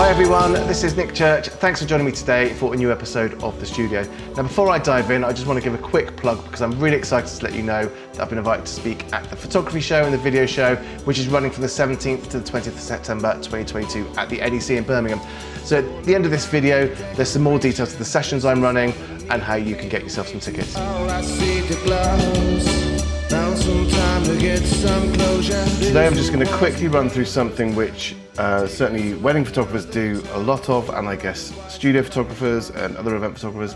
Hi everyone, this is Nick Church. Thanks for joining me today for a new episode of The Studio. Now before I dive in, I just want to give a quick plug because I'm really excited to let you know that I've been invited to speak at the photography show and the video show, which is running from the 17th to the 20th of September 2022 at the NEC in Birmingham. So at the end of this video, there's some more details of the sessions I'm running and how you can get yourself some tickets. Today I'm just going to quickly run through something which certainly wedding photographers do a lot of, and I guess studio photographers and other event photographers,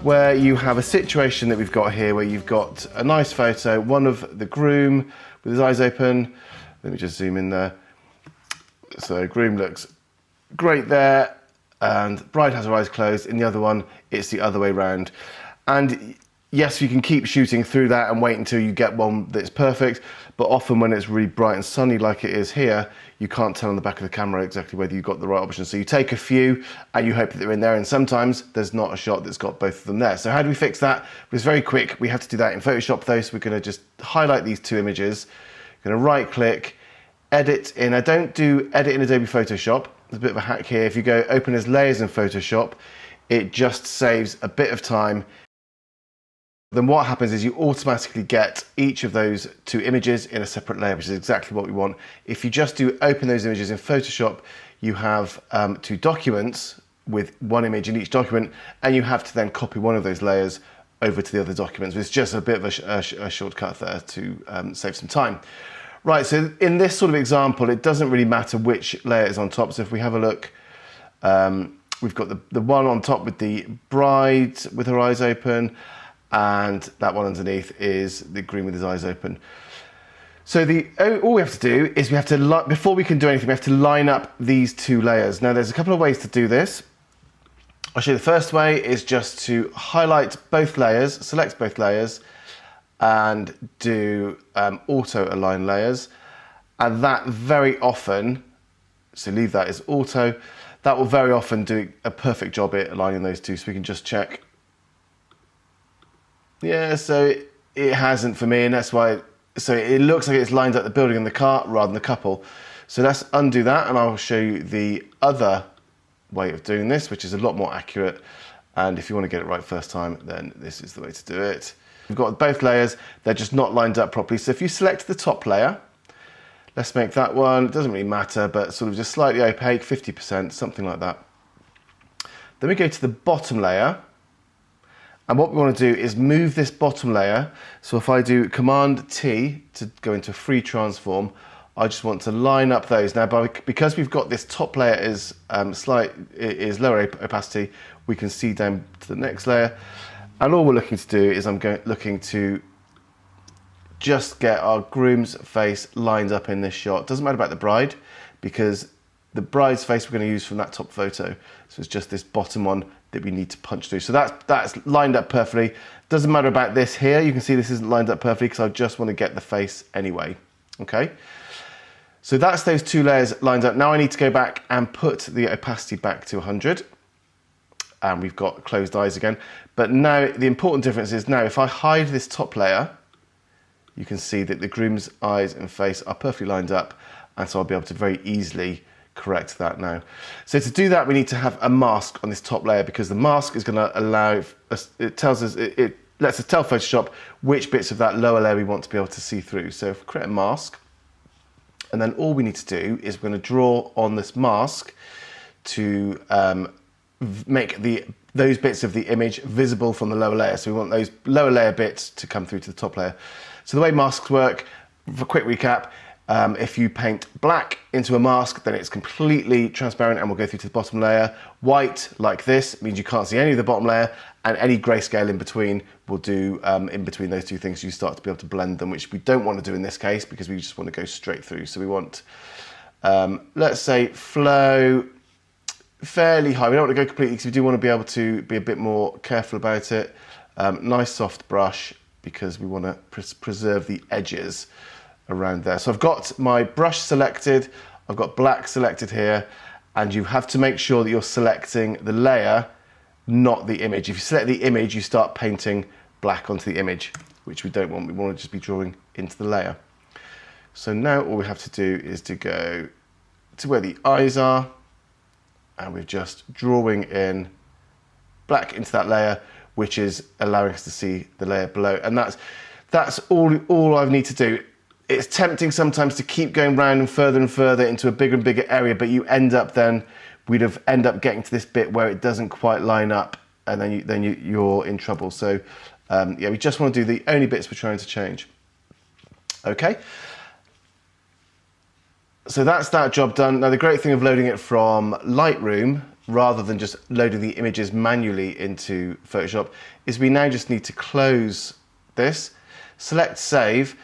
where you have a situation that we've got here where you've got a nice photo, one of the groom with his eyes open. Let me just zoom in there. So groom looks great there and bride has her eyes closed. In the other one, it's the other way round. And yes, you can keep shooting through that and wait until you get one that's perfect, but often when it's really bright and sunny like it is here, you can't tell on the back of the camera exactly whether you got the right option. So you take a few and you hope that they're in there, and sometimes there's not a shot that's got both of them there. So how do we fix that? It's very quick. We have to do that in Photoshop though, so we're going to just highlight these two images. Going to right click, edit in. I don't do edit in Adobe Photoshop. There's a bit of a hack here. If you go open as layers in Photoshop, it just saves a bit of time. Then what happens is you automatically get each of those two images in a separate layer, which is exactly what we want. If you just do open those images in Photoshop, you have two documents with one image in each document, and you have to then copy one of those layers over to the other documents. It's just a bit of a shortcut there to save some time. Right, so in this sort of example, it doesn't really matter which layer is on top. So if we have a look, we've got the one on top with the bride with her eyes open, and that one underneath is the groom with his eyes open. So all we have to do is we have to, before we can do anything, we have to line up these two layers. Now there's a couple of ways to do this. I'll show you the first way is just to highlight both layers, select both layers, and do auto align layers. And that very often, so leave that as auto, that will very often do a perfect job at aligning those two. So we can just check. Yeah, so it hasn't for me, and that's why, so it looks like it's lined up the building and the car rather than the couple. So let's undo that, and I'll show you the other way of doing this, which is a lot more accurate. And if you want to get it right first time, then this is the way to do it. We've got both layers, they're just not lined up properly. So if you select the top layer, let's make that one, it doesn't really matter, but sort of just slightly opaque, 50%, something like that. Then we go to the bottom layer. And what we want to do is move this bottom layer. So if I do Command T to go into free transform, I just want to line up those. Now, because we've got this top layer is lower opacity, we can see down to the next layer. And all we're looking to do is looking to just get our groom's face lined up in this shot. Doesn't matter about the bride, because the bride's face we're going to use from that top photo. So it's just this bottom one that we need to punch through. So that's lined up perfectly. Doesn't matter about this here. You can see this isn't lined up perfectly because I just want to get the face anyway. Okay. So that's those two layers lined up. Now I need to go back and put the opacity back to 100. And we've got closed eyes again. But now the important difference is now if I hide this top layer, you can see that the groom's eyes and face are perfectly lined up. And so I'll be able to very easily correct that now. So to do that, we need to have a mask on this top layer, because the mask is going to allow us, it lets us tell Photoshop which bits of that lower layer we want to be able to see through. So if we create a mask, and then all we need to do is we're going to draw on this mask to make those bits of the image visible from the lower layer. So we want those lower layer bits to come through to the top layer. So the way masks work, for a quick recap, if you paint black into a mask, then it's completely transparent and will go through to the bottom layer. White, like this, means you can't see any of the bottom layer, and any grayscale in between will do, in between those two things, you start to be able to blend them, which we don't want to do in this case because we just want to go straight through. So we want, let's say, flow fairly high. We don't want to go completely because we do want to be able to be a bit more careful about it. Nice soft brush because we want to preserve the edges around there. So I've got my brush selected, I've got black selected here, and you have to make sure that you're selecting the layer, not the image. If you select the image, you start painting black onto the image, which we don't want. We want to just be drawing into the layer. So now all we have to do is to go to where the eyes are, and we're just drawing in black into that layer, which is allowing us to see the layer below. And that's all I need to do. It's tempting sometimes to keep going round and further into a bigger and bigger area, but you end up we'd have end up getting to this bit where it doesn't quite line up, and then you're in trouble. So yeah, we just want to do the only bits we're trying to change. Okay. So that's that job done. Now the great thing of loading it from Lightroom, rather than just loading the images manually into Photoshop, is we now just need to close this, select save,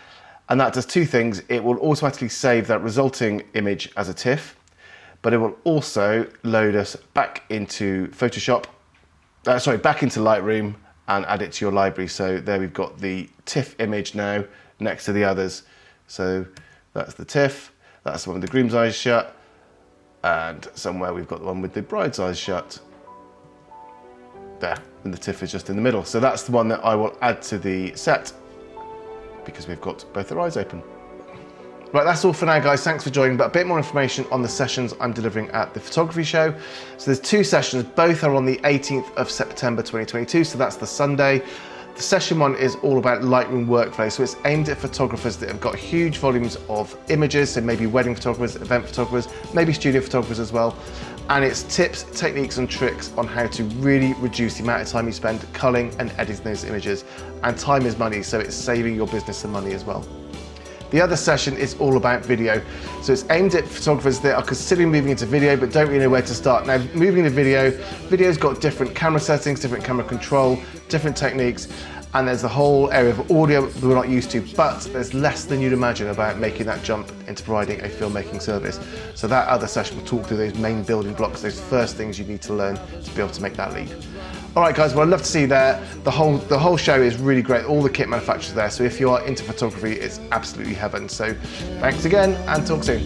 and that does two things. It will automatically save that resulting image as a TIFF, but it will also load us back into Photoshop, back into Lightroom, and add it to your library. So there we've got the TIFF image now next to the others. So that's the TIFF, that's the one with the groom's eyes shut, and somewhere we've got the one with the bride's eyes shut. There, and the TIFF is just in the middle. So that's the one that I will add to the set, because we've got both their eyes open. Right, that's all for now, guys. Thanks for joining, but a bit more information on the sessions I'm delivering at the photography show. So there's two sessions, both are on the 18th of September 2022, so that's the Sunday. The session one is all about Lightroom workflow, so it's aimed at photographers that have got huge volumes of images, so maybe wedding photographers, event photographers, maybe studio photographers as well. And it's tips, techniques and tricks on how to really reduce the amount of time you spend culling and editing those images. And time is money, so it's saving your business some money as well. The other session is all about video. So it's aimed at photographers that are considering moving into video but don't really know where to start. Now, moving into video's got different camera settings, different camera control, different techniques, and there's a whole area of audio that we're not used to, but there's less than you'd imagine about making that jump into providing a filmmaking service. So that other session will talk through those main building blocks, those first things you need to learn to be able to make that leap. All right, guys, well, I'd love to see you there. The whole show is really great. All the kit manufacturers there. So if you are into photography, it's absolutely heaven. So thanks again and talk soon.